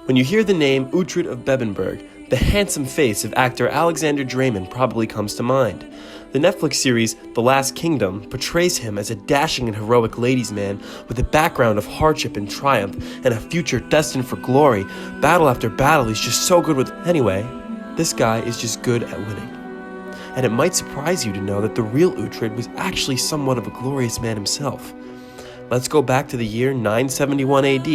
When you hear the name Uhtred of Bebbanburg, the handsome face of actor Alexander Draymond probably comes to mind. The Netflix series The Last Kingdom portrays him as a dashing and heroic ladies' man with a background of hardship and triumph and a future destined for glory. Battle after battle, he's just so good with... Anyway, this guy is just good at winning. And it might surprise you to know that the real Uhtred was actually somewhat of a glorious man himself. Let's go back to the year 971 AD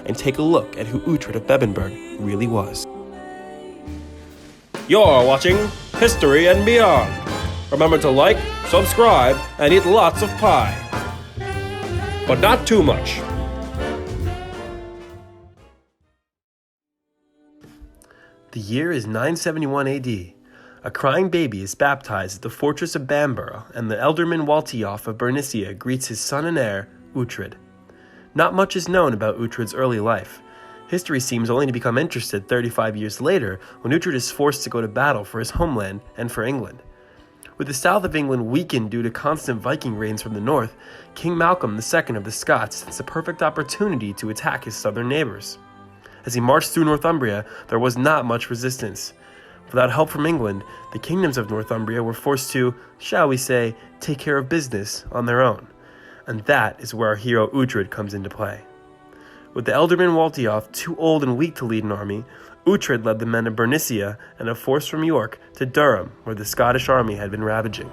and take a look at who Uhtred of Bebbanburg really was. You're watching History and Beyond. Remember to like, subscribe, and eat lots of pie. But not too much. The year is 971 AD. A crying baby is baptized at the fortress of Bamborough, and the ealdorman Waltiof of Bernicia greets his son and heir, Uhtred. Not much is known about Uhtred's early life. History seems only to become interested 35 years later when Uhtred is forced to go to battle for his homeland and for England. With the south of England weakened due to constant Viking raids from the north, King Malcolm II of the Scots sensed a perfect opportunity to attack his southern neighbors. As he marched through Northumbria, there was not much resistance. Without help from England, the kingdoms of Northumbria were forced to, shall we say, take care of business on their own. And that is where our hero Uhtred comes into play. With the ealdorman Waltiof too old and weak to lead an army, Uhtred led the men of Bernicia and a force from York to Durham, where the Scottish army had been ravaging.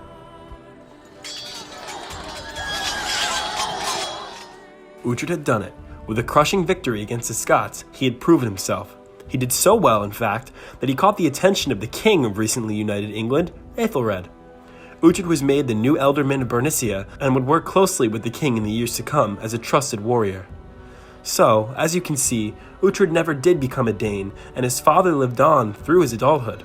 Uhtred had done it. With a crushing victory against the Scots, he had proven himself. He did so well, in fact, that he caught the attention of the king of recently united England, Ethelred. Uhtred was made the new ealdorman of Bernicia and would work closely with the king in the years to come as a trusted warrior. So, as you can see, Uhtred never did become a Dane, and his father lived on through his adulthood.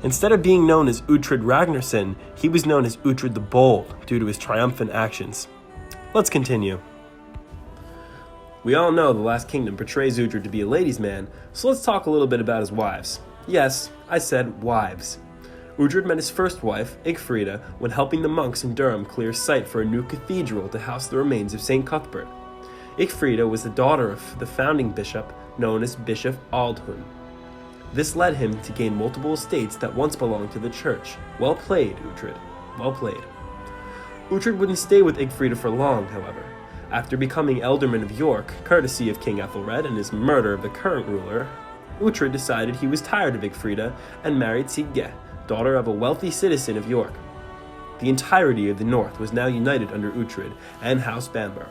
Instead of being known as Uhtred Ragnarsson, he was known as Uhtred the Bold due to his triumphant actions. Let's continue. We all know The Last Kingdom portrays Uhtred to be a ladies' man, so let's talk a little bit about his wives. Yes, I said wives. Uhtred met his first wife, Ygfrida, when helping the monks in Durham clear site for a new cathedral to house the remains of St. Cuthbert. Ygfrida was the daughter of the founding bishop, known as Bishop Aldhun. This led him to gain multiple estates that once belonged to the church. Well played, Uhtred. Well played. Uhtred wouldn't stay with Ygfrida for long, however. After becoming ealdorman of York, courtesy of King Ethelred and his murder of the current ruler, Uhtred decided he was tired of Ygfrida and married Sigge, daughter of a wealthy citizen of York. The entirety of the north was now united under Uhtred and House Bamborough.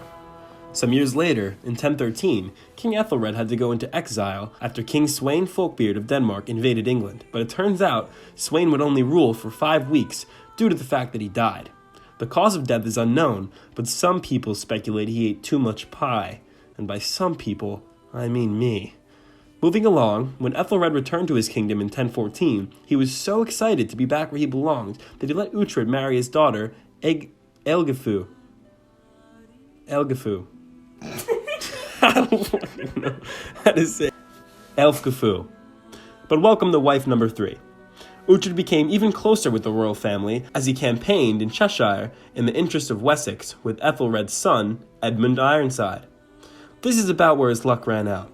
Some years later, in 1013, King Ethelred had to go into exile after King Sweyn Folkbeard of Denmark invaded England, but it turns out Sweyn would only rule for 5 weeks due to the fact that he died. The cause of death is unknown, but some people speculate he ate too much pie, and by some people, I mean me. Moving along, when Ethelred returned to his kingdom in 1014, he was so excited to be back where he belonged that he let Uhtred marry his daughter, Elgifu. I don't fucking know how to say Elfgifu. But welcome to wife number 3. Uhtred became even closer with the royal family as he campaigned in Cheshire in the interest of Wessex with Ethelred's son, Edmund Ironside. This is about where his luck ran out.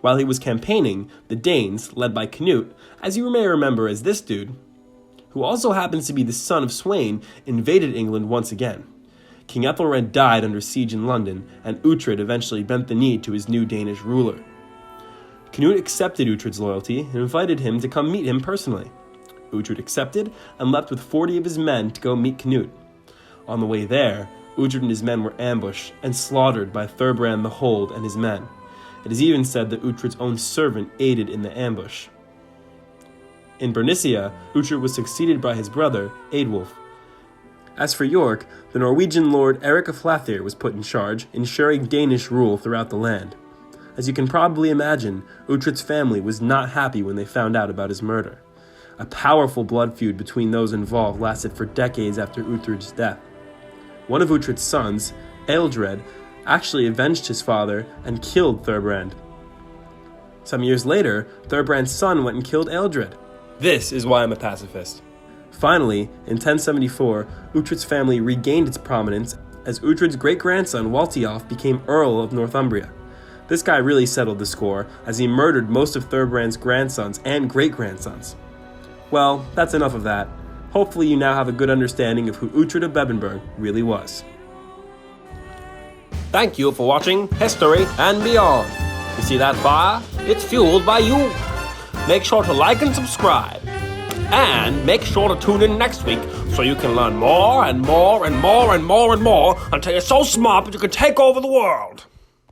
While he was campaigning, the Danes, led by Canute, as you may remember as this dude, who also happens to be the son of Sweyn, invaded England once again. King Ethelred died under siege in London, and Uhtred eventually bent the knee to his new Danish ruler. Canute accepted Uhtred's loyalty and invited him to come meet him personally. Uhtred accepted and left with 40 of his men to go meet Canute. On the way there, Uhtred and his men were ambushed and slaughtered by Thurbrand the Hold and his men. It is even said that Uhtred's own servant aided in the ambush. In Bernicia, Uhtred was succeeded by his brother, Eadwulf. As for York, the Norwegian lord Eric of Flathere was put in charge, ensuring Danish rule throughout the land. As you can probably imagine, Uhtred's family was not happy when they found out about his murder. A powerful blood feud between those involved lasted for decades after Uhtred's death. One of Uhtred's sons, Ealdred, actually avenged his father and killed Thurbrand. Some years later, Thurbrand's son went and killed Ealdred. This is why I'm a pacifist. Finally, in 1074, Uhtred's family regained its prominence as Uhtred's great-grandson Waltiof became Earl of Northumbria. This guy really settled the score, as he murdered most of Thurbrand's grandsons and great-grandsons. Well, that's enough of that. Hopefully you now have a good understanding of who Uhtred of Bebbanburg really was. Thank you for watching History and Beyond. You see that fire? It's fueled by you. Make sure to like and subscribe. And make sure to tune in next week so you can learn more and more and more and more and more until you're so smart that you can take over the world.